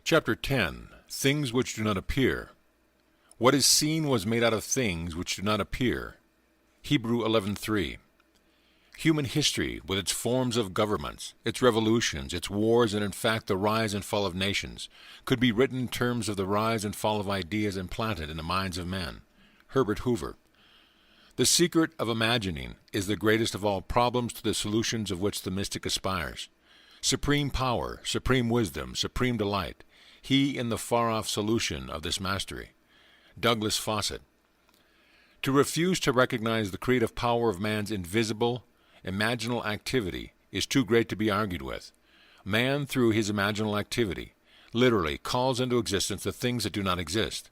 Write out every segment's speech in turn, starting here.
Chapter 10. Things which do not appear. What is seen was made out of things which do not appear. Hebrew 11:3. Human history, with its forms of governments, its revolutions, its wars, and in fact the rise and fall of nations, could be written in terms of the rise and fall of ideas implanted in the minds of men. Herbert Hoover. The secret of imagining is the greatest of all problems, to the solutions of which the mystic aspires. Supreme power, supreme wisdom, supreme delight, he in the far-off solution of this mastery. Douglas Fawcett. To refuse to recognize the creative power of man's invisible, imaginal activity is too great to be argued with. Man, through his imaginal activity, literally calls into existence the things that do not exist.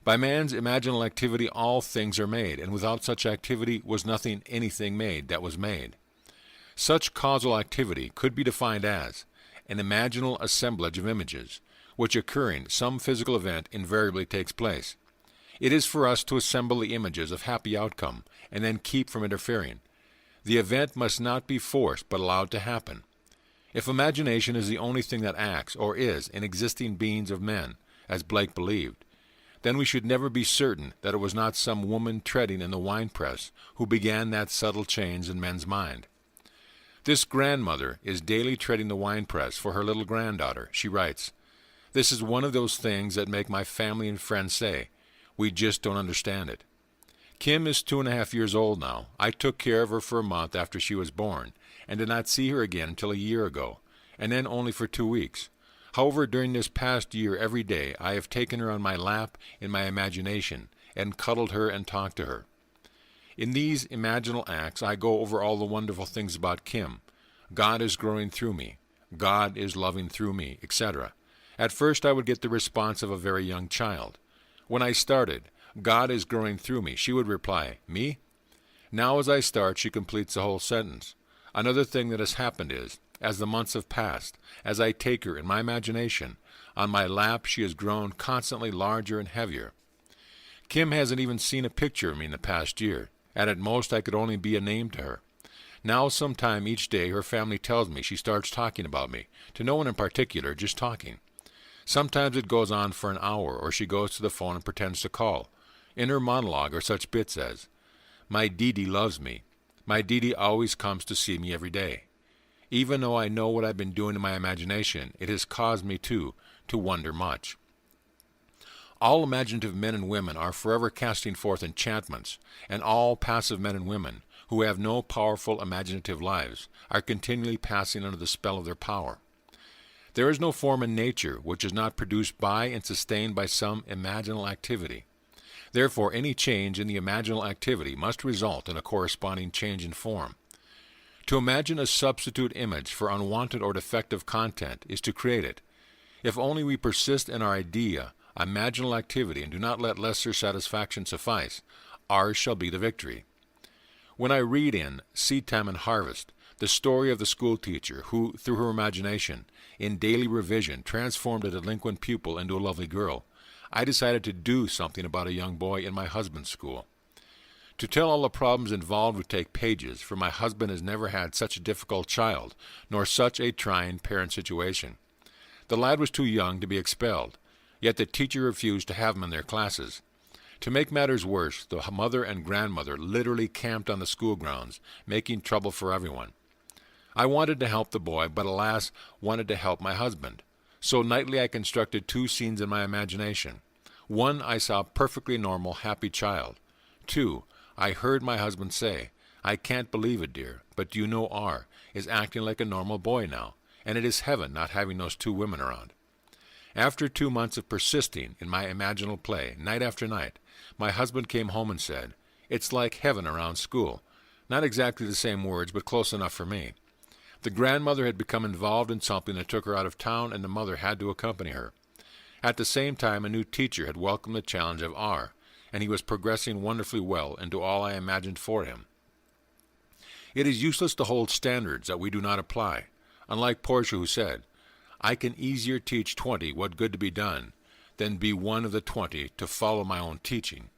By man's imaginal activity all things are made, and without such activity was nothing anything made that was made. Such causal activity could be defined as an imaginal assemblage of images, which occurring some physical event invariably takes place. It is for us to assemble the images of happy outcome, and then keep from interfering. The event must not be forced, but allowed to happen. If imagination is the only thing that acts, or is, in existing beings of men, as Blake believed, then we should never be certain that it was not some woman treading in the winepress who began that subtle change in men's mind. This grandmother is daily treading the winepress for her little granddaughter. She writes, "This is one of those things that make my family and friends say, 'We just don't understand it.' Kim is 2.5 years old now. I took care of her for a month after she was born, and did not see her again until a year ago, and then only for 2 weeks. However, during this past year every day I have taken her on my lap in my imagination, and cuddled her and talked to her. In these imaginal acts I go over all the wonderful things about Kim. God is growing through me. God is loving through me, etc. At first I would get the response of a very young child. When I started, 'God is growing through me,' she would reply, 'Me?' Now as I start, she completes the whole sentence. Another thing that has happened is, as the months have passed, as I take her in my imagination, on my lap she has grown constantly larger and heavier. Kim hasn't even seen a picture of me in the past year, and at most I could only be a name to her. Now sometime each day her family tells me she starts talking about me, to no one in particular, just talking. Sometimes it goes on for an hour, or she goes to the phone and pretends to call. In her monologue are such bits as, 'My Dee loves me. My Dee always comes to see me every day.' Even though I know what I've been doing in my imagination, it has caused me, too, to wonder much. All imaginative men and women are forever casting forth enchantments, and all passive men and women, who have no powerful imaginative lives, are continually passing under the spell of their power. There is no form in nature which is not produced by and sustained by some imaginal activity. Therefore, any change in the imaginal activity must result in a corresponding change in form. To imagine a substitute image for unwanted or defective content is to create it. If only we persist in our idea, imaginal activity, and do not let lesser satisfaction suffice, ours shall be the victory. When I read in Seed Time and Harvest the story of the schoolteacher who, through her imagination, in daily revision, transformed a delinquent pupil into a lovely girl, I decided to do something about a young boy in my husband's school. To tell all the problems involved would take pages, for my husband has never had such a difficult child, nor such a trying parent situation. The lad was too young to be expelled, yet the teacher refused to have him in their classes. To make matters worse, the mother and grandmother literally camped on the school grounds, making trouble for everyone. I wanted to help the boy, but alas, wanted to help my husband. So nightly I constructed 2 scenes in my imagination. 1, I saw a perfectly normal, happy child. 2, I heard my husband say, "I can't believe it, dear, but do you know R. is acting like a normal boy now, and it is heaven not having those 2 women around." After 2 months of persisting in my imaginal play, night after night, my husband came home and said, "It's like heaven around school." Not exactly the same words, but close enough for me. The grandmother had become involved in something that took her out of town, and the mother had to accompany her. At the same time, a new teacher had welcomed the challenge of R., and he was progressing wonderfully well into all I imagined for him. It is useless to hold standards that we do not apply. Unlike Portia, who said, "I can easier teach 20 what good to be done than be one of the 20 to follow my own teaching."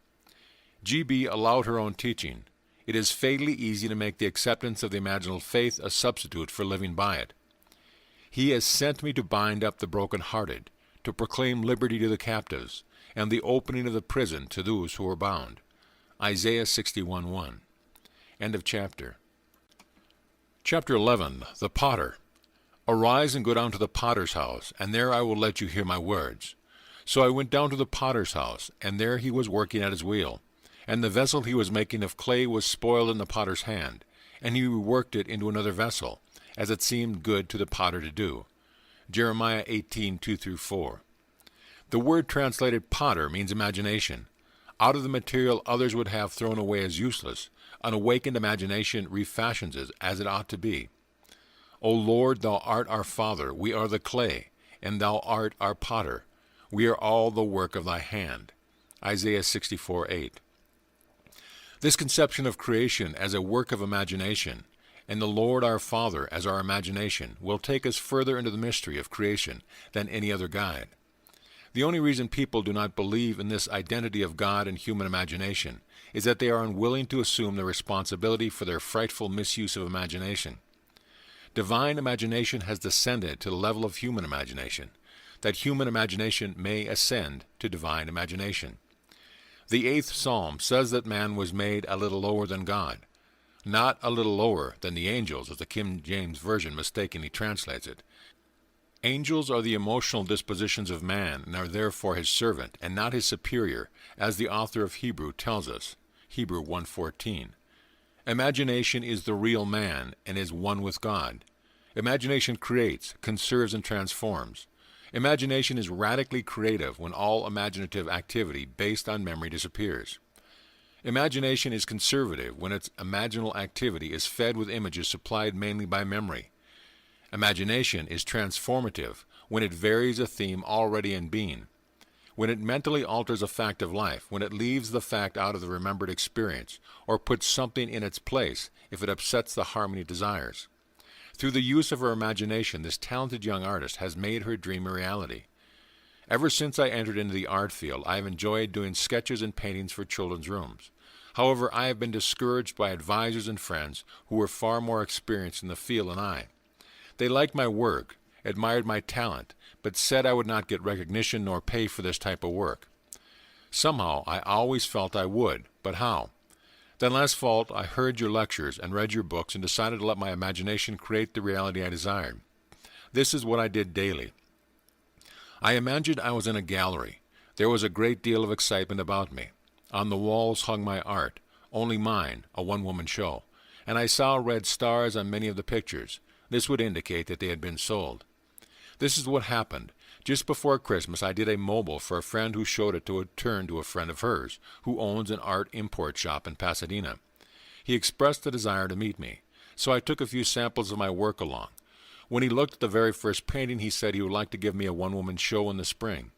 G.B. allowed her own teaching. It is fatally easy to make the acceptance of the imaginal faith a substitute for living by it. "He has sent me to bind up the broken-hearted, to proclaim liberty to the captives, and the opening of the prison to those who are bound. Isaiah 61:1. End of chapter. Chapter 11. The Potter. Arise and go down to the potter's house, and there I will let you hear my words. So I went down to the potter's house, and there he was working at his wheel. And the vessel he was making of clay was spoiled in the potter's hand, and he reworked it into another vessel, as it seemed good to the potter to do. Jeremiah 18:2-4. The word translated potter means imagination. Out of the material others would have thrown away as useless, an awakened imagination refashions it as it ought to be. O Lord, thou art our Father, we are the clay, and thou art our potter. We are all the work of thy hand. Isaiah 64:8. This conception of creation as a work of imagination, and the Lord our Father as our imagination, will take us further into the mystery of creation than any other guide. The only reason people do not believe in this identity of God and human imagination is that they are unwilling to assume the responsibility for their frightful misuse of imagination. Divine imagination has descended to the level of human imagination, that human imagination may ascend to divine imagination. The 8th Psalm says that man was made a little lower than God, not a little lower than the angels, as the King James Version mistakenly translates it. Angels are the emotional dispositions of man and are therefore his servant and not his superior, as the author of Hebrew tells us, Hebrew 1:14. Imagination is the real man and is one with God. Imagination creates, conserves, and transforms. Imagination is radically creative when all imaginative activity based on memory disappears. Imagination is conservative when its imaginal activity is fed with images supplied mainly by memory. Imagination is transformative when it varies a theme already in being, when it mentally alters a fact of life, when it leaves the fact out of the remembered experience, or puts something in its place if it upsets the harmony it desires. Through the use of her imagination, this talented young artist has made her dream a reality. Ever since I entered into the art field, I have enjoyed doing sketches and paintings for children's rooms. However, I have been discouraged by advisors and friends who were far more experienced in the field than I. They liked my work, admired my talent, but said I would not get recognition nor pay for this type of work. Somehow, I always felt I would, but how? Then last fall, I heard your lectures and read your books and decided to let my imagination create the reality I desired. This is what I did daily. I imagined I was in a gallery. There was a great deal of excitement about me. On the walls hung my art, only mine, a one-woman show, and I saw red stars on many of the pictures. This would indicate that they had been sold. This is what happened. Just before Christmas, I did a mobile for a friend who showed it to return to a friend of hers, who owns an art import shop in Pasadena. He expressed a desire to meet me, so I took a few samples of my work along. When he looked at the very first painting, he said he would like to give me a one-woman show in the spring.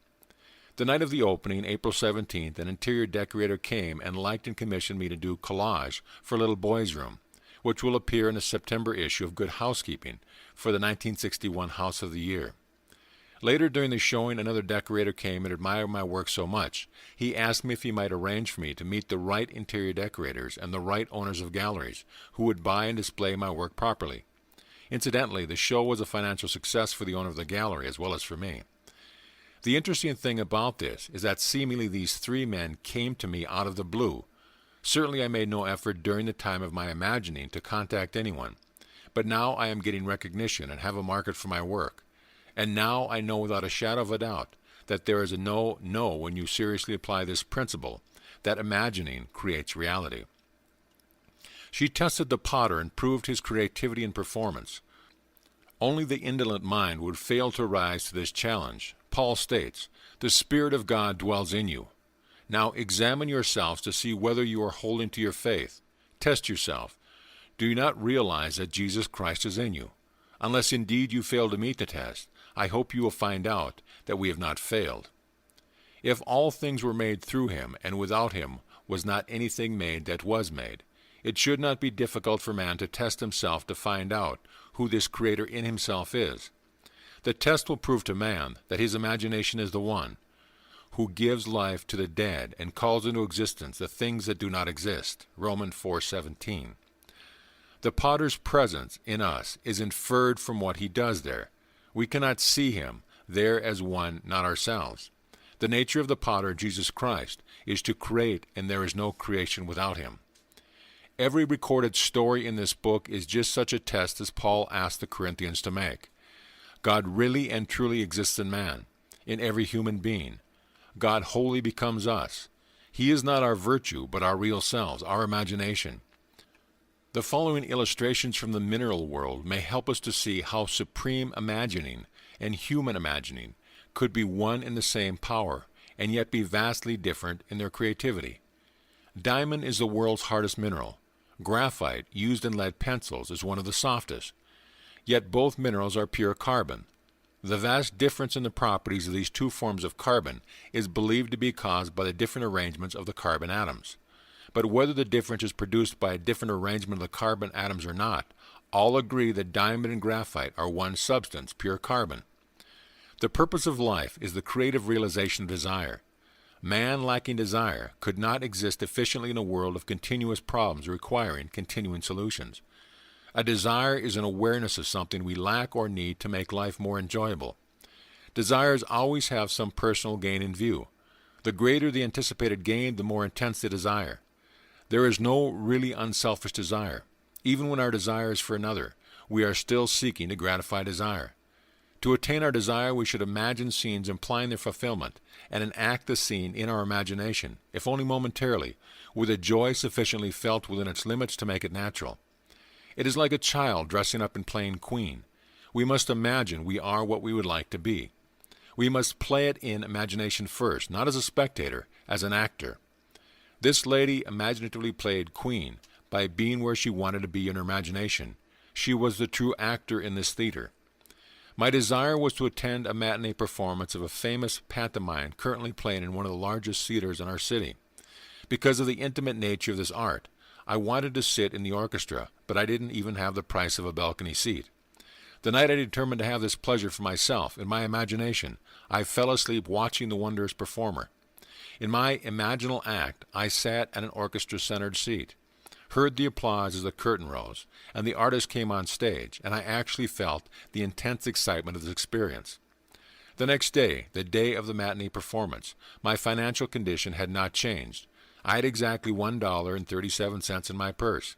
The night of the opening, April 17th, an interior decorator came and liked and commissioned me to do collage for a little boy's room, which will appear in the September issue of Good Housekeeping for the 1961 House of the Year. Later during the showing, another decorator came and admired my work so much, he asked me if he might arrange for me to meet the right interior decorators and the right owners of galleries who would buy and display my work properly. Incidentally, the show was a financial success for the owner of the gallery as well as for me. The interesting thing about this is that seemingly these 3 men came to me out of the blue. Certainly I made no effort during the time of my imagining to contact anyone, but now I am getting recognition and have a market for my work. And now I know without a shadow of a doubt that there is a no when you seriously apply this principle, that imagining creates reality. She tested the potter and proved his creativity and performance. Only the indolent mind would fail to rise to this challenge. Paul states, "The Spirit of God dwells in you." Now examine yourselves to see whether you are holding to your faith. Test yourself. Do you not realize that Jesus Christ is in you? Unless indeed you fail to meet the test, I hope you will find out that we have not failed. If all things were made through him, and without him was not anything made that was made, it should not be difficult for man to test himself to find out who this Creator in himself is. The test will prove to man that his imagination is the one who gives life to the dead and calls into existence the things that do not exist. Romans 4:17. The potter's presence in us is inferred from what he does there. We cannot see him, there as one, not ourselves. The nature of the potter, Jesus Christ, is to create, and there is no creation without him. Every recorded story in this book is just such a test as Paul asked the Corinthians to make. God really and truly exists in man, in every human being. God wholly becomes us. He is not our virtue, but our real selves, our imagination. The following illustrations from the mineral world may help us to see how supreme imagining and human imagining could be one and the same power, and yet be vastly different in their creativity. Diamond is the world's hardest mineral. Graphite, used in lead pencils, is one of the softest. Yet both minerals are pure carbon. The vast difference in the properties of these two forms of carbon is believed to be caused by the different arrangements of the carbon atoms. But whether the difference is produced by a different arrangement of the carbon atoms or not, all agree that diamond and graphite are one substance, pure carbon. The purpose of life is the creative realization of desire. Man lacking desire could not exist efficiently in a world of continuous problems requiring continuing solutions. A desire is an awareness of something we lack or need to make life more enjoyable. Desires always have some personal gain in view. The greater the anticipated gain, the more intense the desire. There is no really unselfish desire. Even when our desire is for another, we are still seeking to gratify desire. To attain our desire, we should imagine scenes implying their fulfillment and enact the scene in our imagination, if only momentarily, with a joy sufficiently felt within its limits to make it natural. It is like a child dressing up and playing queen. We must imagine we are what we would like to be. We must play it in imagination first, not as a spectator, as an actor. This lady imaginatively played queen by being where she wanted to be in her imagination. She was the true actor in this theater. My desire was to attend a matinee performance of a famous pantomime currently playing in one of the largest theaters in our city. Because of the intimate nature of this art, I wanted to sit in the orchestra, but I didn't even have the price of a balcony seat. The night I determined to have this pleasure for myself, in my imagination, I fell asleep watching the wondrous performer. In my imaginal act, I sat at an orchestra-centered seat, heard the applause as the curtain rose, and the artist came on stage, and I actually felt the intense excitement of this experience. The next day, the day of the matinee performance, my financial condition had not changed. I had exactly $1.37 in my purse.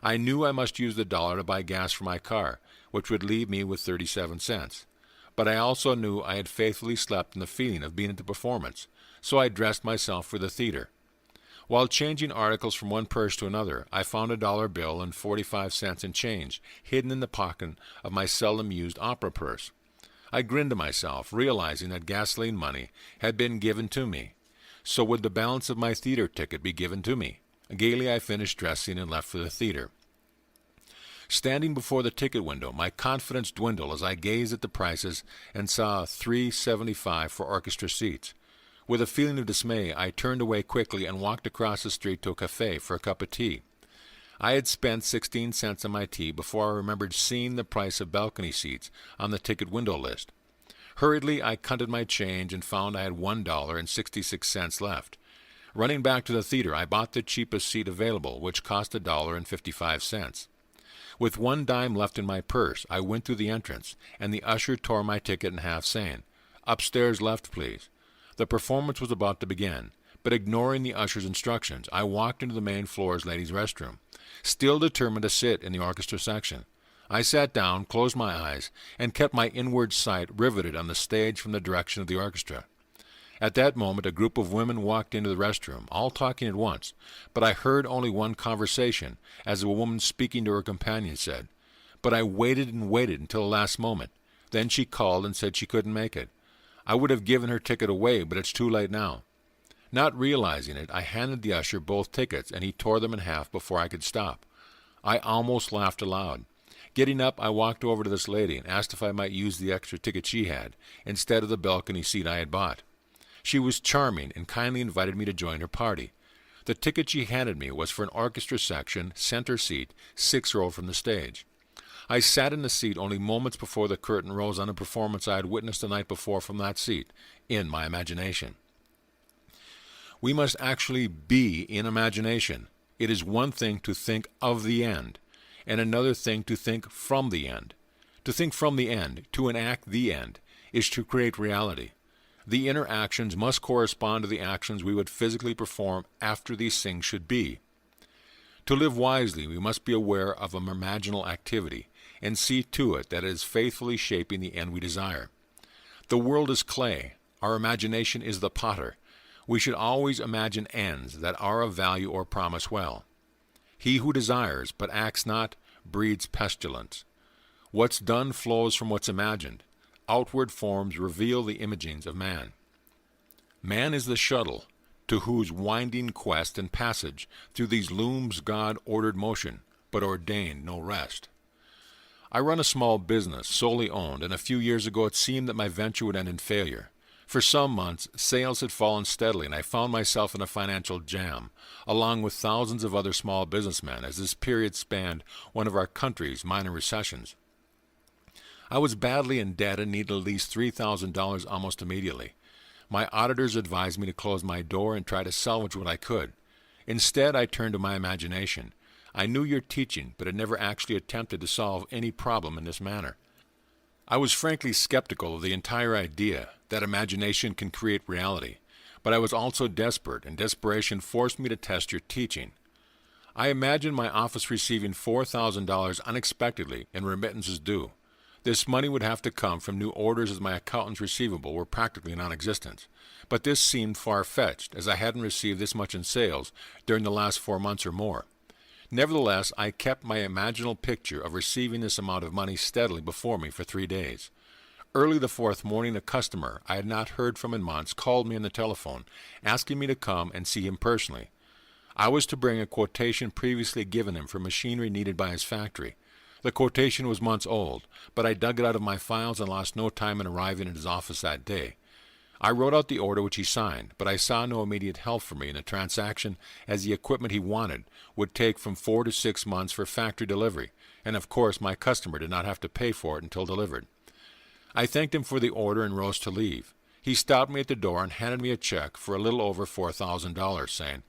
I knew I must use the dollar to buy gas for my car, which would leave me with 37 cents. But I also knew I had faithfully slept in the feeling of being at the performance, so I dressed myself for the theater. While changing articles from one purse to another, I found a dollar bill and 45 cents in change hidden in the pocket of my seldom used opera purse. I grinned to myself, realizing that gasoline money had been given to me. So would the balance of my theater ticket be given to me? Gaily I finished dressing and left for the theater. Standing before the ticket window, my confidence dwindled as I gazed at the prices and saw $3.75 for orchestra seats. With a feeling of dismay, I turned away quickly and walked across the street to a cafe for a cup of tea. I had spent 16 cents on my tea before I remembered seeing the price of balcony seats on the ticket window list. Hurriedly, I counted my change and found I had $1.66 left. Running back to the theater, I bought the cheapest seat available, which cost $1.55. With 1 dime left in my purse, I went through the entrance, and the usher tore my ticket in half, saying, "Upstairs left, please." The performance was about to begin, but ignoring the usher's instructions, I walked into the main floor's ladies' restroom, still determined to sit in the orchestra section. I sat down, closed my eyes, and kept my inward sight riveted on the stage from the direction of the orchestra. At that moment, a group of women walked into the restroom, all talking at once, but I heard only one conversation, as a woman speaking to her companion said, "But I waited and waited until the last moment. Then she called and said she couldn't make it. I would have given her ticket away, but it's too late now." Not realizing it, I handed the usher both tickets, and he tore them in half before I could stop. I almost laughed aloud. Getting up, I walked over to this lady and asked if I might use the extra ticket she had, instead of the balcony seat I had bought. She was charming and kindly invited me to join her party. The ticket she handed me was for an orchestra section, center seat, 6th row from the stage. I sat in the seat only moments before the curtain rose on a performance I had witnessed the night before from that seat, in my imagination. We must actually be in imagination. It is one thing to think of the end, and another thing to think from the end. To think from the end, to enact the end, is to create reality. The inner actions must correspond to the actions we would physically perform after these things should be. To live wisely, we must be aware of a imaginal activity and see to it that it is faithfully shaping the end we desire. The world is clay. Our imagination is the potter. We should always imagine ends that are of value or promise well. He who desires but acts not breeds pestilence. What's done flows from what's imagined. Outward forms reveal the imagings of man. Man is the shuttle to whose winding quest and passage through these looms God ordered motion, but ordained no rest. I run a small business, solely owned, and a few years ago it seemed that my venture would end in failure. For some months, sales had fallen steadily, and I found myself in a financial jam, along with thousands of other small businessmen, as this period spanned one of our country's minor recessions. I was badly in debt and needed at least $3,000 almost immediately. My auditors advised me to close my door and try to salvage what I could. Instead, I turned to my imagination. I knew your teaching, but had never actually attempted to solve any problem in this manner. I was frankly skeptical of the entire idea that imagination can create reality, but I was also desperate, and desperation forced me to test your teaching. I imagined my office receiving $4,000 unexpectedly in remittances due. This money would have to come from new orders, as my accountant's receivable were practically non-existent. But this seemed far-fetched, as I hadn't received this much in sales during the last 4 months or more. Nevertheless, I kept my imaginal picture of receiving this amount of money steadily before me for 3 days. Early the fourth morning, a customer I had not heard from in months called me on the telephone, asking me to come and see him personally. I was to bring a quotation previously given him for machinery needed by his factory. The quotation was months old, but I dug it out of my files and lost no time in arriving at his office that day. I wrote out the order which he signed, but I saw no immediate help for me in the transaction, as the equipment he wanted would take from 4 to 6 months for factory delivery, and of course my customer did not have to pay for it until delivered. I thanked him for the order and rose to leave. He stopped me at the door and handed me a check for a little over $4,000, saying,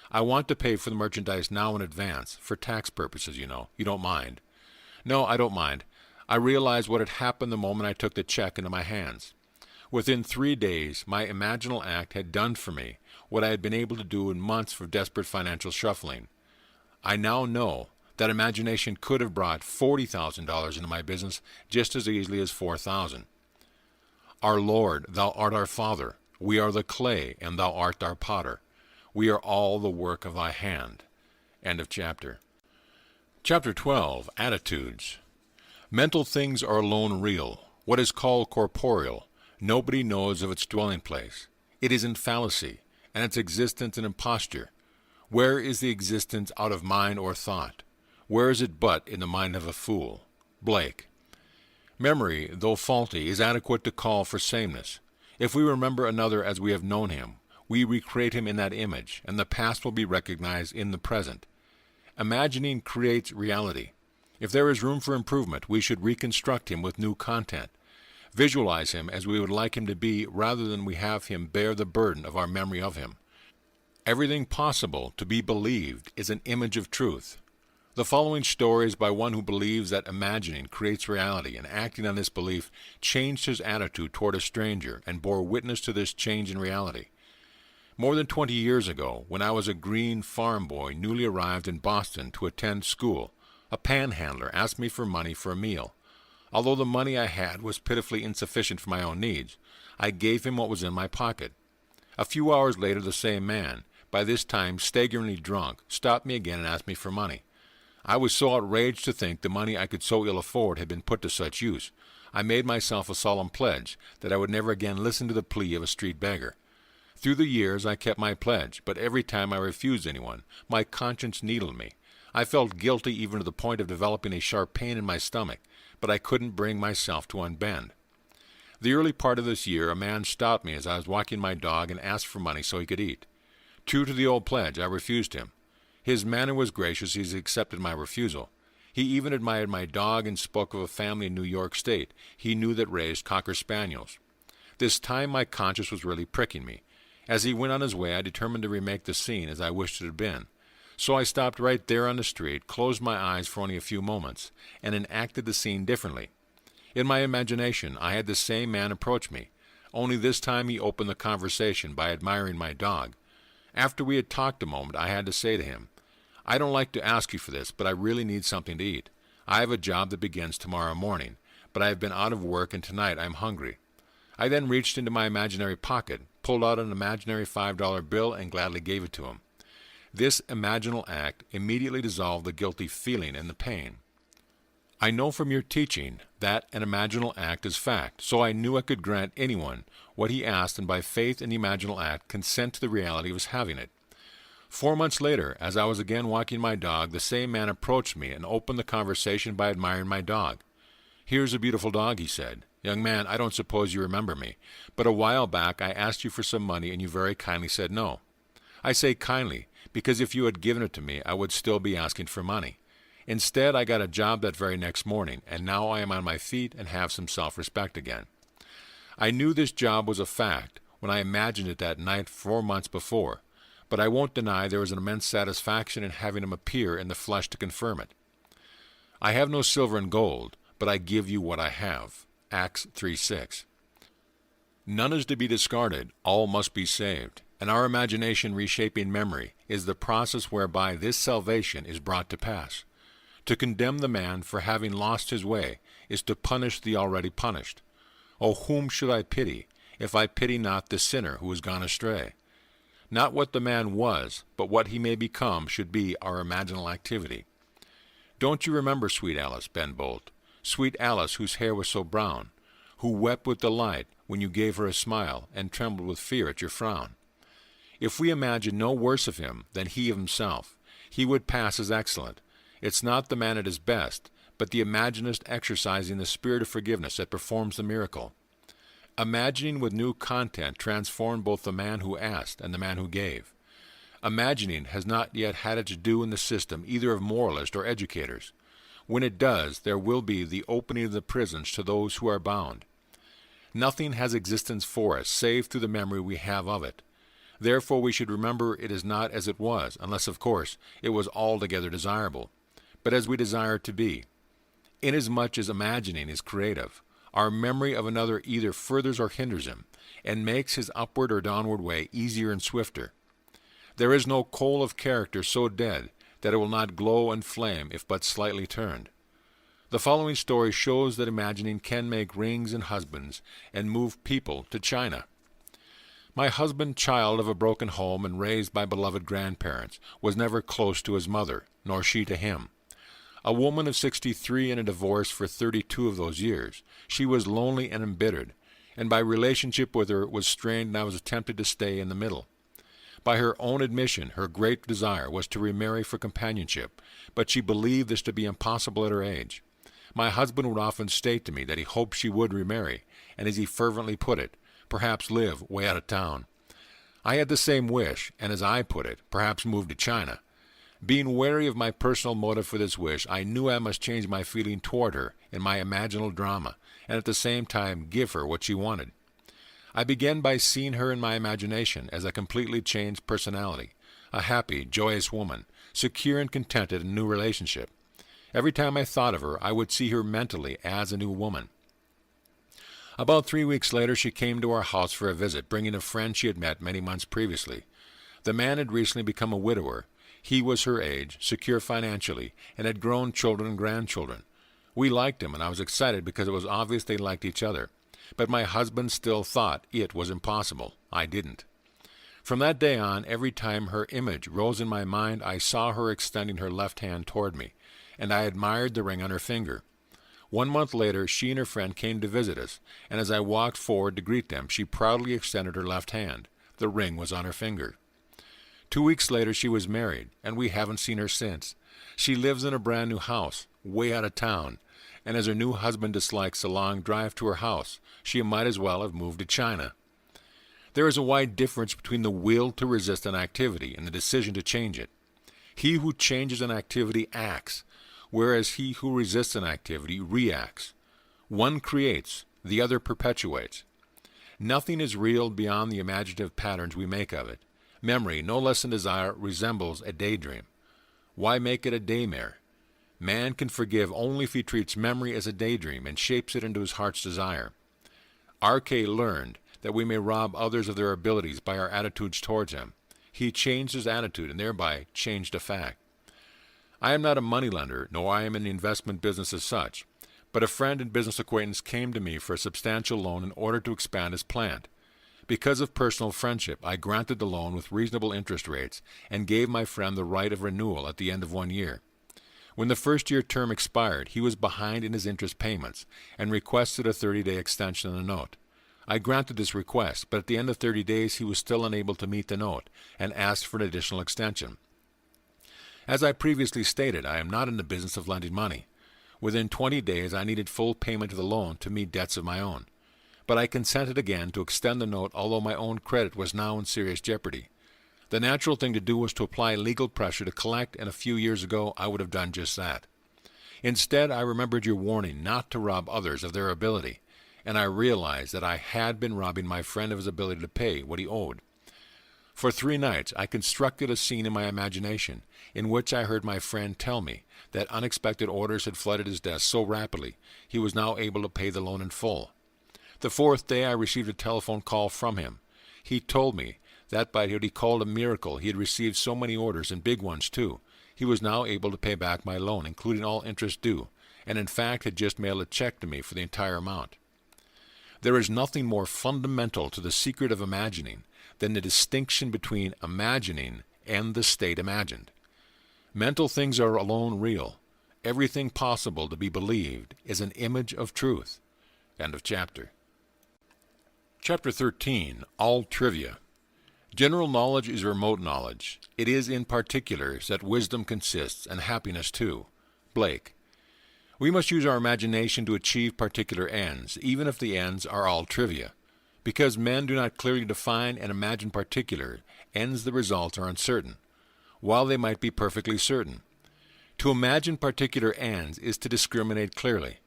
"I want to pay for the merchandise now in advance, for tax purposes, you know. You don't mind?" "No, I don't mind." I realized what had happened the moment I took the check into my hands. Within 3 days, my imaginal act had done for me what I had been able to do in months of desperate financial shuffling. I now know that imagination could have brought $40,000 into my business just as easily as $4,000. Our Lord, thou art our Father. We are the clay, and thou art our potter. We are all the work of thy hand. End of chapter. Chapter 12, Attitudes. Mental things are alone real. What is called corporeal, nobody knows of its dwelling place. It is in fallacy, and its existence an imposture. Where is the existence out of mind or thought? Where is it but in the mind of a fool? Blake. Memory, though faulty, is adequate to call for sameness. If we remember another as we have known him, we recreate him in that image, and the past will be recognized in the present. Imagining creates reality. If there is room for improvement, we should reconstruct him with new content. Visualize him as we would like him to be, rather than we have him bear the burden of our memory of him. Everything possible to be believed is an image of truth. The following story is by one who believes that imagining creates reality, and acting on this belief changed his attitude toward a stranger and bore witness to this change in reality. More than 20 years ago, when I was a green farm boy newly arrived in Boston to attend school, a panhandler asked me for money for a meal. Although the money I had was pitifully insufficient for my own needs, I gave him what was in my pocket. A few hours later, the same man, by this time staggeringly drunk, stopped me again and asked me for money. I was so outraged to think the money I could so ill afford had been put to such use. I made myself a solemn pledge that I would never again listen to the plea of a street beggar. Through the years I kept my pledge, but every time I refused anyone, my conscience needled me. I felt guilty even to the point of developing a sharp pain in my stomach, but I couldn't bring myself to unbend. The early part of this year, a man stopped me as I was walking my dog and asked for money so he could eat. True to the old pledge, I refused him. His manner was gracious as he accepted my refusal. He even admired my dog and spoke of a family in New York State he knew that raised Cocker Spaniels. This time my conscience was really pricking me. As he went on his way, I determined to remake the scene as I wished it had been. So I stopped right there on the street, closed my eyes for only a few moments, and enacted the scene differently. In my imagination, I had the same man approach me, only this time he opened the conversation by admiring my dog. After we had talked a moment, I had to say to him, "I don't like to ask you for this, but I really need something to eat. I have a job that begins tomorrow morning, but I have been out of work and tonight I am hungry." I then reached into my imaginary pocket, pulled out an imaginary $5 bill, and gladly gave it to him. This imaginal act immediately dissolved the guilty feeling and the pain. I know from your teaching that an imaginal act is fact, so I knew I could grant anyone what he asked, and by faith in the imaginal act consent to the reality of his having it. 4 months later, as I was again walking my dog, the same man approached me and opened the conversation by admiring my dog. "Here's a beautiful dog," he said. "Young man, I don't suppose you remember me, but a while back I asked you for some money and you very kindly said no. I say kindly, because if you had given it to me, I would still be asking for money. Instead, I got a job that very next morning, and now I am on my feet and have some self-respect again. I knew this job was a fact when I imagined it that night 4 months before, but I won't deny there was an immense satisfaction in having him appear in the flesh to confirm it. I have no silver and gold, but I give you what I have." Acts 3:6. None is to be discarded, all must be saved, and our imagination reshaping memory is the process whereby this salvation is brought to pass. To condemn the man for having lost his way is to punish the already punished. Oh, whom should I pity, if I pity not the sinner who has gone astray? Not what the man was, but what he may become should be our imaginal activity. Don't you remember sweet Alice, Ben Bolt? Sweet Alice, whose hair was so brown, who wept with delight when you gave her a smile, and trembled with fear at your frown? If we imagine no worse of him than he of himself, he would pass as excellent. It's not the man at his best, but the imaginist exercising the spirit of forgiveness that performs the miracle. Imagining with new content transformed both the man who asked and the man who gave. Imagining has not yet had its due in the system either of moralists or educators. When it does, there will be the opening of the prisons to those who are bound. Nothing has existence for us, save through the memory we have of it. Therefore we should remember it is not as it was, unless, of course, it was altogether desirable, but as we desire it to be. Inasmuch as imagining is creative, our memory of another either furthers or hinders him, and makes his upward or downward way easier and swifter. There is no coal of character so dead that it will not glow and flame if but slightly turned. The following story shows that imagining can make rings and husbands and move people to China. My husband, child of a broken home and raised by beloved grandparents, was never close to his mother, nor she to him. A woman of 63 in a divorce for 32 of those years, she was lonely and embittered, and by relationship with her was strained, and I was tempted to stay in the middle. By her own admission, her great desire was to remarry for companionship, but she believed this to be impossible at her age. My husband would often state to me that he hoped she would remarry, and as he fervently put it, perhaps live way out of town. I had the same wish, and as I put it, perhaps move to China. Being wary of my personal motive for this wish, I knew I must change my feeling toward her in my imaginal drama, and at the same time give her what she wanted. I began by seeing her in my imagination as a completely changed personality, a happy, joyous woman, secure and contented in a new relationship. Every time I thought of her, I would see her mentally as a new woman. About 3 weeks later, she came to our house for a visit, bringing a friend she had met many months previously. The man had recently become a widower. He was her age, secure financially, and had grown children and grandchildren. We liked him, and I was excited because it was obvious they liked each other. But my husband still thought it was impossible. I didn't. From that day on, every time her image rose in my mind, I saw her extending her left hand toward me, and I admired the ring on her finger. 1 month later, she and her friend came to visit us, and as I walked forward to greet them, she proudly extended her left hand. The ring was on her finger. 2 weeks later, she was married, and we haven't seen her since. She lives in a brand new house, way out of town, and as her new husband dislikes a long drive to her house, she might as well have moved to China. There is a wide difference between the will to resist an activity and the decision to change it. He who changes an activity acts, whereas he who resists an activity reacts. One creates, the other perpetuates. Nothing is real beyond the imaginative patterns we make of it. Memory, no less than desire, resembles a daydream. Why make it a daymare? Man can forgive only if he treats memory as a daydream and shapes it into his heart's desire. R.K. learned that we may rob others of their abilities by our attitudes towards him. He changed his attitude and thereby changed a fact. I am not a moneylender, nor I am in the investment business as such, but a friend and business acquaintance came to me for a substantial loan in order to expand his plant. Because of personal friendship, I granted the loan with reasonable interest rates and gave my friend the right of renewal at the end of 1 year. When the first-year term expired, he was behind in his interest payments and requested a 30-day extension on the note. I granted this request, but at the end of 30 days he was still unable to meet the note and asked for an additional extension. As I previously stated, I am not in the business of lending money. Within 20 days I needed full payment of the loan to meet debts of my own. But I consented again to extend the note, although my own credit was now in serious jeopardy. The natural thing to do was to apply legal pressure to collect, and a few years ago I would have done just that. Instead, I remembered your warning not to rob others of their ability, and I realized that I had been robbing my friend of his ability to pay what he owed. For 3 nights I constructed a scene in my imagination in which I heard my friend tell me that unexpected orders had flooded his desk so rapidly he was now able to pay the loan in full. The 4th day I received a telephone call from him. He told me that by what he called a miracle he had received so many orders, and big ones too, he was now able to pay back my loan, including all interest due, and in fact had just mailed a check to me for the entire amount. There is nothing more fundamental to the secret of imagining than the distinction between imagining and the state imagined. Mental things are alone real. Everything possible to be believed is an image of truth. End of chapter. Chapter 13. All Trivia. General knowledge is remote knowledge. It is in particulars that wisdom consists, and happiness too. Blake. We must use our imagination to achieve particular ends, even if the ends are all trivia. Because men do not clearly define and imagine particular ends, the results are uncertain, while they might be perfectly certain. To imagine particular ends is to discriminate clearly.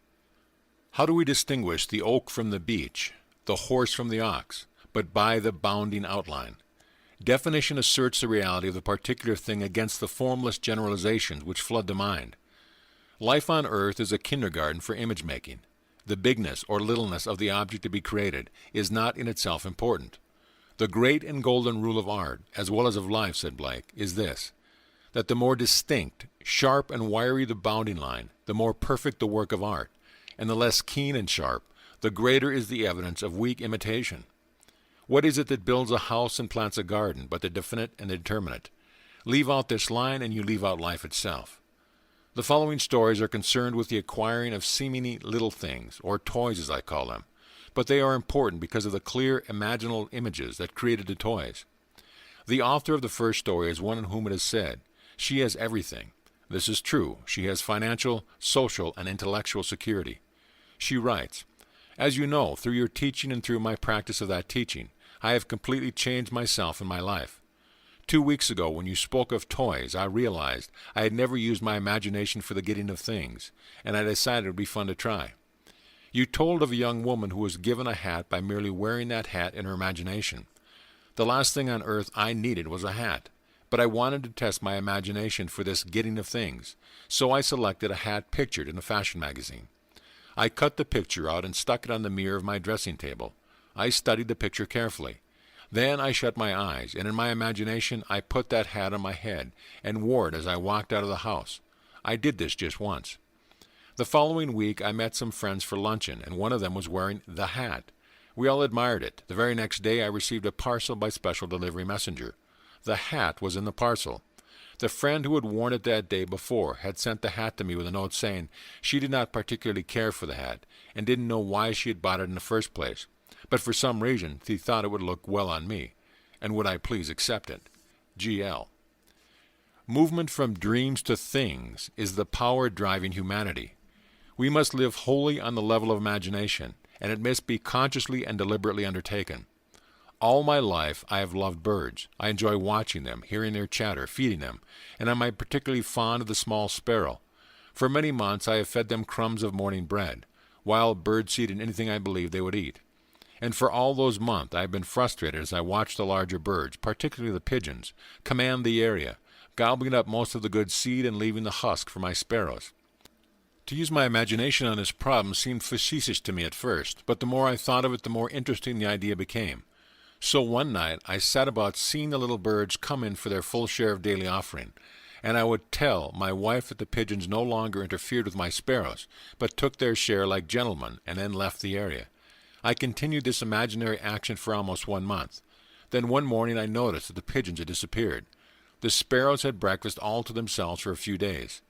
How do we distinguish the oak from the beech, the horse from the ox, but by the bounding outline? Definition asserts the reality of the particular thing against the formless generalizations which flood the mind. Life on earth is a kindergarten for image-making. The bigness or littleness of the object to be created is not in itself important. The great and golden rule of art, as well as of life, said Blake, is this, that the more distinct, sharp, and wiry the bounding line, the more perfect the work of art, and the less keen and sharp, the greater is the evidence of weak imitation. What is it that builds a house and plants a garden but the definite and the determinate? Leave out this line and you leave out life itself. The following stories are concerned with the acquiring of seemingly little things, or toys as I call them, but they are important because of the clear imaginal images that created the toys. The author of the first story is one in whom it is said, "She has everything." This is true. She has financial, social, and intellectual security. She writes, "As you know, through your teaching and through my practice of that teaching, I have completely changed myself and my life. 2 weeks ago, when you spoke of toys, I realized I had never used my imagination for the getting of things, and I decided it would be fun to try. You told of a young woman who was given a hat by merely wearing that hat in her imagination. The last thing on earth I needed was a hat, but I wanted to test my imagination for this getting of things, so I selected a hat pictured in a fashion magazine. I cut the picture out and stuck it on the mirror of my dressing table. I studied the picture carefully. Then I shut my eyes, and in my imagination I put that hat on my head and wore it as I walked out of the house. I did this just once. The following week I met some friends for luncheon, and one of them was wearing the hat. We all admired it. The very next day I received a parcel by special delivery messenger. The hat was in the parcel. The friend who had worn it that day before had sent the hat to me with a note saying she did not particularly care for the hat and didn't know why she had bought it in the first place, but for some reason she thought it would look well on me, and would I please accept it. G.L. Movement from dreams to things is the power driving humanity. We must live wholly on the level of imagination, and it must be consciously and deliberately undertaken. All my life I have loved birds. I enjoy watching them, hearing their chatter, feeding them, and I am particularly fond of the small sparrow. For many months I have fed them crumbs of morning bread, wild birdseed, and anything I believed they would eat. And for all those months I have been frustrated as I watched the larger birds, particularly the pigeons, command the area, gobbling up most of the good seed and leaving the husk for my sparrows. To use my imagination on this problem seemed facetious to me at first, but the more I thought of it, the more interesting the idea became. So one night I sat about seeing the little birds come in for their full share of daily offering, and I would tell my wife that the pigeons no longer interfered with my sparrows, but took their share like gentlemen, and then left the area. I continued this imaginary action for almost 1 month. Then one morning I noticed that the pigeons had disappeared. The sparrows had breakfast all to themselves for a few days.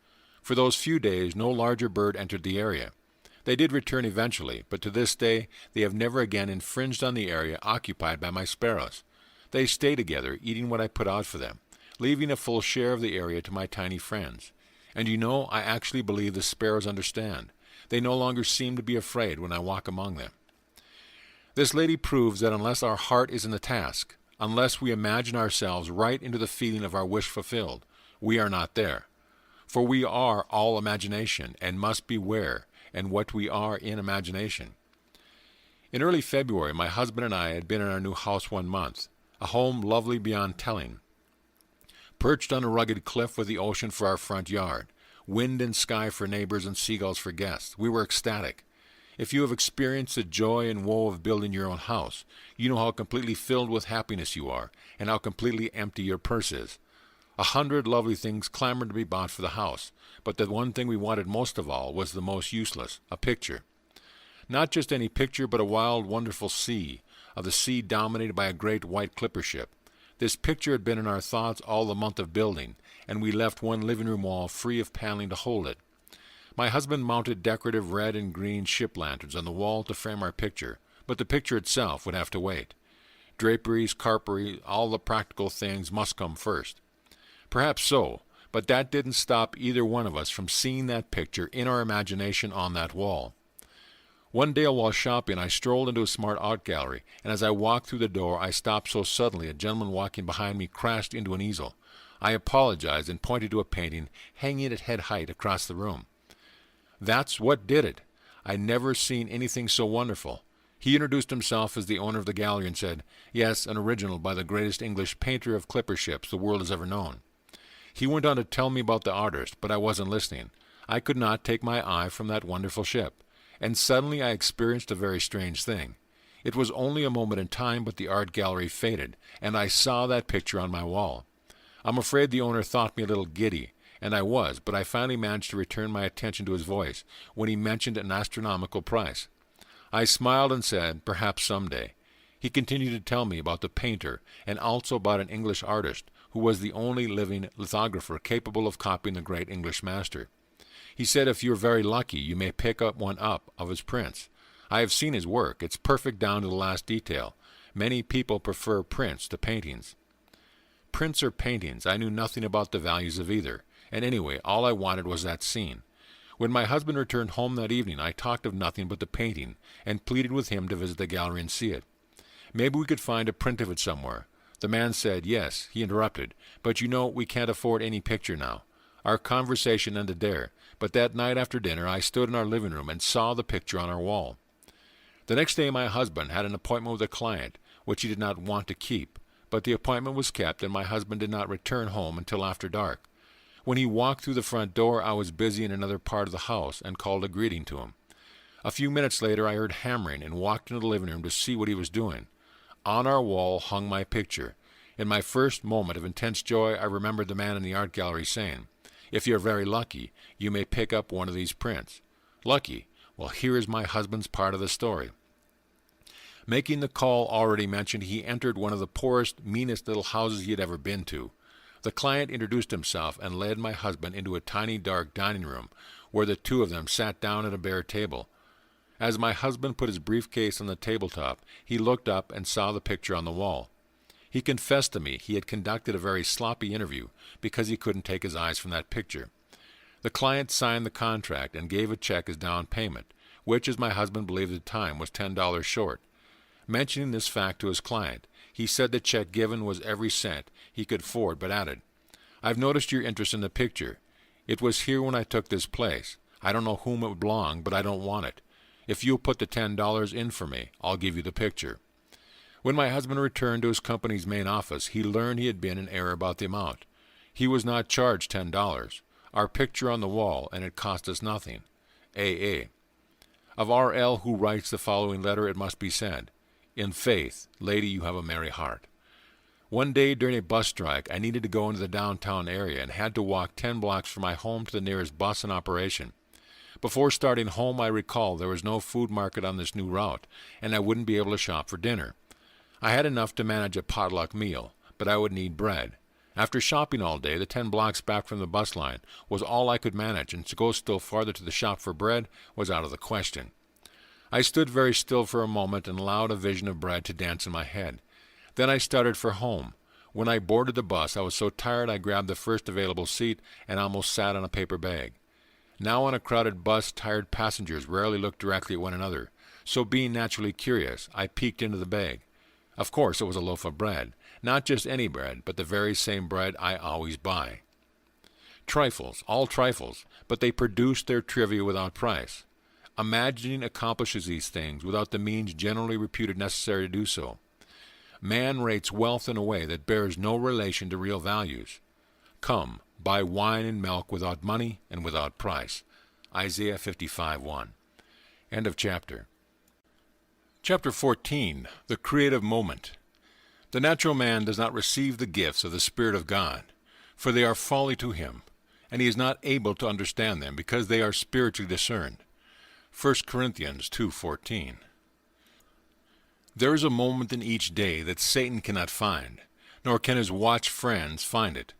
For those few days no larger bird entered the area. They did return eventually, but to this day they have never again infringed on the area occupied by my sparrows. They stay together, eating what I put out for them, leaving a full share of the area to my tiny friends. And you know, I actually believe the sparrows understand. They no longer seem to be afraid when I walk among them. This lady proves that unless our heart is in the task, unless we imagine ourselves right into the feeling of our wish fulfilled, we are not there. For we are all imagination, and must beware and what we are in imagination. In early February, my husband and I had been in our new house 1 month, a home lovely beyond telling. Perched on a rugged cliff with the ocean for our front yard, wind and sky for neighbors and seagulls for guests, we were ecstatic. If you have experienced the joy and woe of building your own house, you know how completely filled with happiness you are, and how completely empty your purse is. 100 lovely things clamored to be bought for the house, but the one thing we wanted most of all was the most useless, a picture. Not just any picture, but a wild, wonderful sea, of the sea dominated by a great white clipper ship. This picture had been in our thoughts all the month of building, and we left one living room wall free of paneling to hold it. My husband mounted decorative red and green ship lanterns on the wall to frame our picture, but the picture itself would have to wait. Draperies, carpery, all the practical things must come first. Perhaps so, but that didn't stop either one of us from seeing that picture in our imagination on that wall. One day while shopping, I strolled into a smart art gallery, and as I walked through the door, I stopped so suddenly a gentleman walking behind me crashed into an easel. I apologized and pointed to a painting hanging at head height across the room. That's what did it. I'd never seen anything so wonderful. He introduced himself as the owner of the gallery and said, "Yes, an original by the greatest English painter of clipper ships the world has ever known." He went on to tell me about the artist, but I wasn't listening. I could not take my eye from that wonderful ship. And suddenly I experienced a very strange thing. It was only a moment in time, but the art gallery faded, and I saw that picture on my wall. I'm afraid the owner thought me a little giddy, and I was, but I finally managed to return my attention to his voice when he mentioned an astronomical price. I smiled and said, "Perhaps someday." He continued to tell me about the painter, and also about an English artist, who was the only living lithographer capable of copying the great English master. He said if you're very lucky, you may pick up one of his prints. I have seen his work. It's perfect down to the last detail. Many people prefer prints to paintings. Prints or paintings, I knew nothing about the values of either, and anyway, all I wanted was that scene. When my husband returned home that evening, I talked of nothing but the painting, and pleaded with him to visit the gallery and see it. Maybe we could find a print of it somewhere. The man said, "Yes," he interrupted, "but you know we can't afford any picture now." Our conversation ended there, but that night after dinner I stood in our living room and saw the picture on our wall. The next day my husband had an appointment with a client, which he did not want to keep, but the appointment was kept and my husband did not return home until after dark. When he walked through the front door, I was busy in another part of the house and called a greeting to him. A few minutes later I heard hammering and walked into the living room to see what he was doing. On our wall hung my picture. In my first moment of intense joy, I remembered the man in the art gallery saying, "If you're very lucky, you may pick up one of these prints." Lucky? Well, here is my husband's part of the story. Making the call already mentioned, he entered one of the poorest, meanest little houses he had ever been to. The client introduced himself and led my husband into a tiny dark dining room, where the two of them sat down at a bare table. As my husband put his briefcase on the tabletop, he looked up and saw the picture on the wall. He confessed to me he had conducted a very sloppy interview because he couldn't take his eyes from that picture. The client signed the contract and gave a check as down payment, which, as my husband believed at the time, was $10 short. Mentioning this fact to his client, he said the check given was every cent he could afford, but added, "I've noticed your interest in the picture. It was here when I took this place. I don't know whom it would belong, but I don't want it. If you'll put the $10 in for me, I'll give you the picture." When my husband returned to his company's main office, he learned he had been in error about the amount. He was not charged $10. Our picture on the wall, and it cost us nothing. A.A. Of R.L., who writes the following letter, it must be said, "In faith, lady, you have a merry heart." One day during a bus strike, I needed to go into the downtown area and had to walk 10 blocks from my home to the nearest bus in operation. Before starting home, I recalled there was no food market on this new route, and I wouldn't be able to shop for dinner. I had enough to manage a potluck meal, but I would need bread. After shopping all day, the 10 blocks back from the bus line was all I could manage, and to go still farther to the shop for bread was out of the question. I stood very still for a moment and allowed a vision of bread to dance in my head. Then I started for home. When I boarded the bus, I was so tired I grabbed the first available seat and almost sat on a paper bag. Now on a crowded bus, tired passengers rarely look directly at one another, so being naturally curious, I peeked into the bag. Of course, it was a loaf of bread. Not just any bread, but the very same bread I always buy. Trifles, all trifles, but they produce their trivia without price. Imagining accomplishes these things without the means generally reputed necessary to do so. Man rates wealth in a way that bears no relation to real values. Come, buy wine and milk without money and without price. Isaiah 55:1. End of chapter. Chapter 14. The Creative Moment. The natural man does not receive the gifts of the Spirit of God, for they are folly to him, and he is not able to understand them because they are spiritually discerned. 1 Corinthians 2:14. There is a moment in each day that Satan cannot find, nor can his watch friends find it.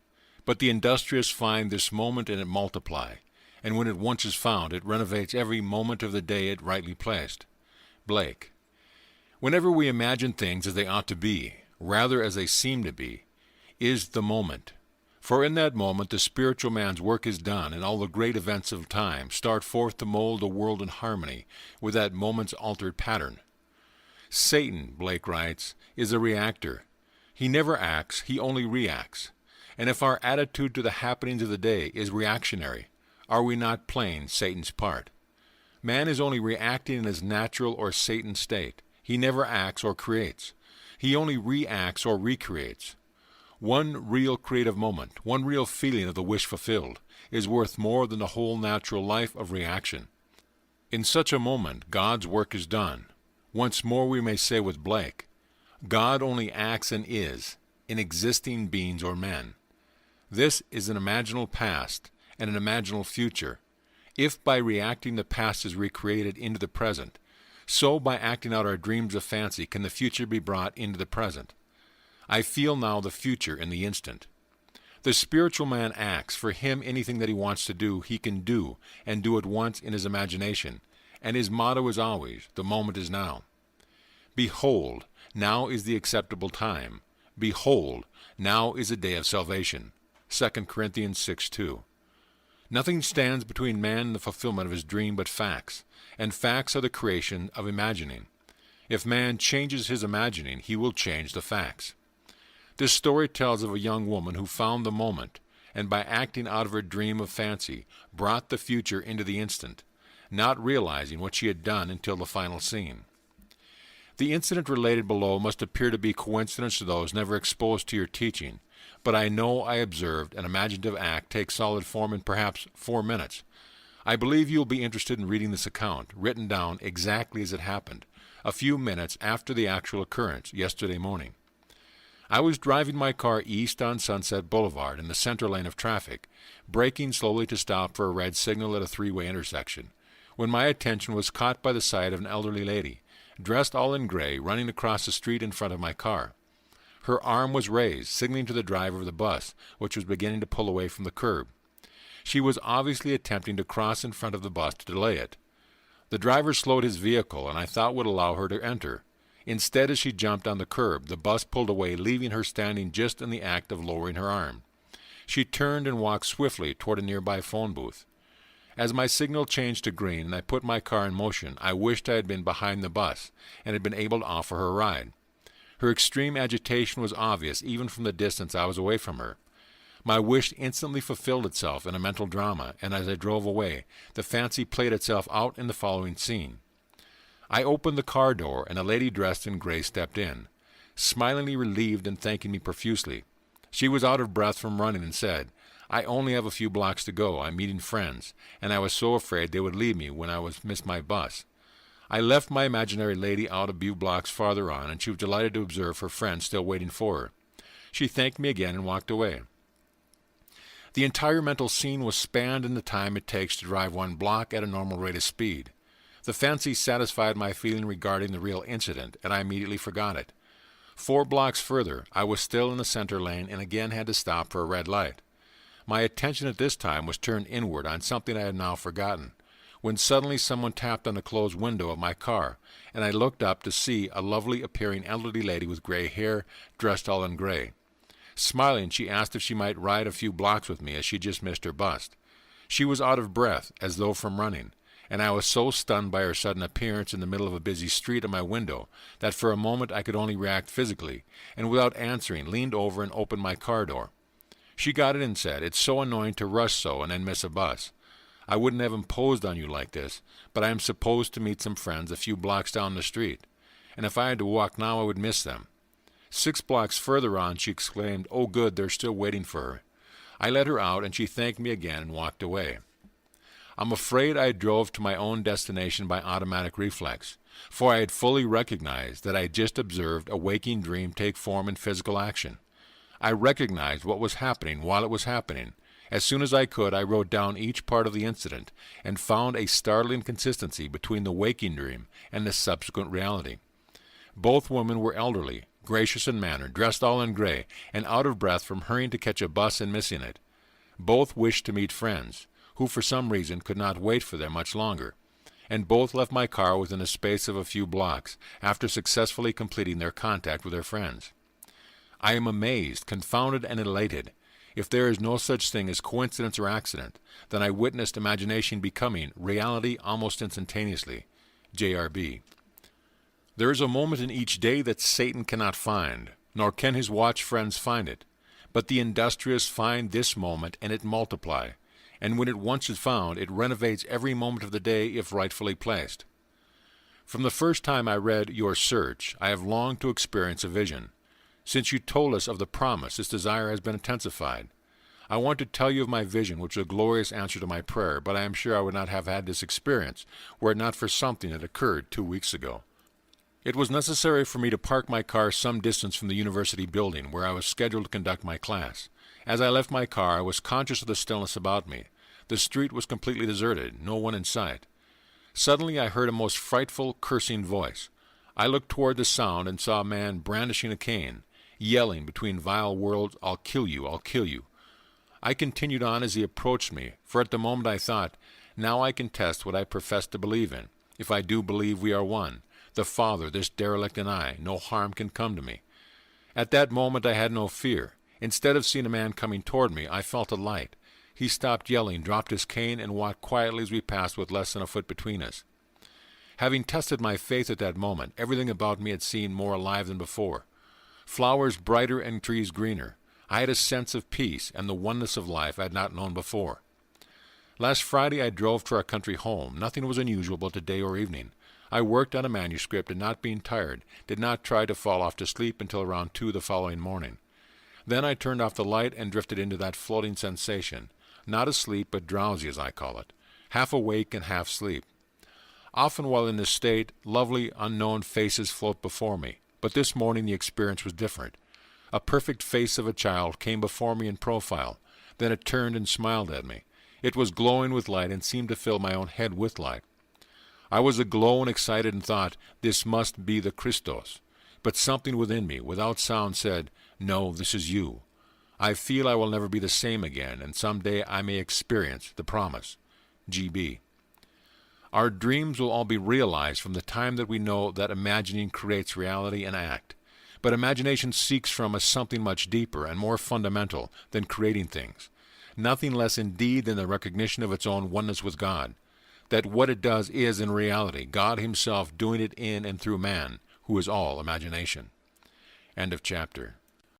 But the industrious find this moment and it multiply, and when it once is found, it renovates every moment of the day it rightly placed. Blake. Whenever we imagine things as they ought to be, rather as they seem to be, is the moment. For in that moment the spiritual man's work is done, and all the great events of time start forth to mold the world in harmony with that moment's altered pattern. Satan, Blake writes, is a reactor. He never acts, he only reacts. And if our attitude to the happenings of the day is reactionary, are we not playing Satan's part? Man is only reacting in his natural or Satan state. He never acts or creates. He only reacts or recreates. One real creative moment, one real feeling of the wish fulfilled, is worth more than the whole natural life of reaction. In such a moment, God's work is done. Once more we may say with Blake, God only acts and is, in existing beings or men. This is an imaginal past and an imaginal future. If by reacting the past is recreated into the present, so by acting out our dreams of fancy can the future be brought into the present. I feel now the future in the instant. The spiritual man acts. For him, anything that he wants to do, he can do, and do at once in his imagination. And his motto is always, the moment is now. Behold, now is the acceptable time. Behold, now is the day of salvation. 2 Corinthians 6:2. Nothing stands between man and the fulfillment of his dream but facts, and facts are the creation of imagining. If man changes his imagining, he will change the facts. This story tells of a young woman who found the moment, and by acting out of her dream of fancy, brought the future into the instant, not realizing what she had done until the final scene. The incident related below must appear to be coincidence to those never exposed to your teaching, but I know I observed an imaginative act take solid form in perhaps 4 minutes. I believe you will be interested in reading this account, written down exactly as it happened, a few minutes after the actual occurrence, yesterday morning. I was driving my car east on Sunset Boulevard in the center lane of traffic, braking slowly to stop for a red signal at a 3-way intersection, when my attention was caught by the sight of an elderly lady, dressed all in gray, running across the street in front of my car. Her arm was raised, signaling to the driver of the bus, which was beginning to pull away from the curb. She was obviously attempting to cross in front of the bus to delay it. The driver slowed his vehicle, and I thought would allow her to enter. Instead, as she jumped on the curb, the bus pulled away, leaving her standing just in the act of lowering her arm. She turned and walked swiftly toward a nearby phone booth. As my signal changed to green and I put my car in motion, I wished I had been behind the bus and had been able to offer her a ride. Her extreme agitation was obvious even from the distance I was away from her. My wish instantly fulfilled itself in a mental drama, and as I drove away, the fancy played itself out in the following scene. I opened the car door, and a lady dressed in gray stepped in, smilingly relieved and thanking me profusely. She was out of breath from running and said, I only have a few blocks to go. I'm meeting friends, and I was so afraid they would leave me when I missed my bus. I left my imaginary lady out a few blocks farther on, and she was delighted to observe her friend still waiting for her. She thanked me again and walked away. The entire mental scene was spanned in the time it takes to drive 1 block at a normal rate of speed. The fancy satisfied my feeling regarding the real incident, and I immediately forgot it. 4 blocks further, I was still in the center lane and again had to stop for a red light. My attention at this time was turned inward on something I had now forgotten, when suddenly someone tapped on the closed window of my car, and I looked up to see a lovely-appearing elderly lady with gray hair, dressed all in gray. Smiling, she asked if she might ride a few blocks with me, as she just missed her bus. She was out of breath, as though from running, and I was so stunned by her sudden appearance in the middle of a busy street at my window that for a moment I could only react physically, and without answering leaned over and opened my car door. She got in and said, "It's so annoying to rush so and then miss a bus. I wouldn't have imposed on you like this, but I am supposed to meet some friends a few blocks down the street, and if I had to walk now I would miss them." 6 blocks further on she exclaimed, "Oh good, they're still waiting for her." I let her out and she thanked me again and walked away. I'm afraid I drove to my own destination by automatic reflex, for I had fully recognized that I had just observed a waking dream take form in physical action. I recognized what was happening while it was happening. As soon as I could, I wrote down each part of the incident and found a startling consistency between the waking dream and the subsequent reality. Both women were elderly, gracious in manner, dressed all in gray, and out of breath from hurrying to catch a bus and missing it. Both wished to meet friends, who for some reason could not wait for them much longer, and both left my car within a space of a few blocks after successfully completing their contact with their friends. I am amazed, confounded, and elated. If there is no such thing as coincidence or accident, then I witnessed imagination becoming reality almost instantaneously. J.R.B. There is a moment in each day that Satan cannot find, nor can his watch friends find it. But the industrious find this moment, and it multiply. And when it once is found, it renovates every moment of the day if rightfully placed. From the first time I read Your Search, I have longed to experience a vision. Since you told us of the promise, this desire has been intensified. I want to tell you of my vision, which was a glorious answer to my prayer, but I am sure I would not have had this experience were it not for something that occurred 2 weeks ago. It was necessary for me to park my car some distance from the university building where I was scheduled to conduct my class. As I left my car, I was conscious of the stillness about me. The street was completely deserted, no one in sight. Suddenly I heard a most frightful, cursing voice. I looked toward the sound and saw a man brandishing a cane, yelling between vile words, "I'll kill you, I'll kill you." I continued on as he approached me, for at the moment I thought, now I can test what I profess to believe in. If I do believe we are one, the Father, this derelict, and I, no harm can come to me. At that moment I had no fear. Instead of seeing a man coming toward me, I felt a light. He stopped yelling, dropped his cane, and walked quietly as we passed with less than a foot between us. Having tested my faith at that moment, everything about me had seemed more alive than before. Flowers brighter and trees greener. I had a sense of peace and the oneness of life I had not known before. Last Friday I drove to our country home. Nothing was unusual about the day or evening. I worked on a manuscript, and not being tired, did not try to fall off to sleep until around 2 the following morning. Then I turned off the light and drifted into that floating sensation, not asleep but drowsy as I call it, half awake and half asleep. Often while in this state, lovely unknown faces float before me, but this morning the experience was different. A perfect face of a child came before me in profile, then it turned and smiled at me. It was glowing with light and seemed to fill my own head with light. I was aglow and excited and thought, this must be the Christos. But something within me, without sound, said, no, this is you. I feel I will never be the same again, and some day I may experience the promise. G.B. Our dreams will all be realized from the time that we know that imagining creates reality and act. But imagination seeks from us something much deeper and more fundamental than creating things. Nothing less indeed than the recognition of its own oneness with God. That what it does is, in reality, God himself doing it in and through man, who is all imagination. End of chapter.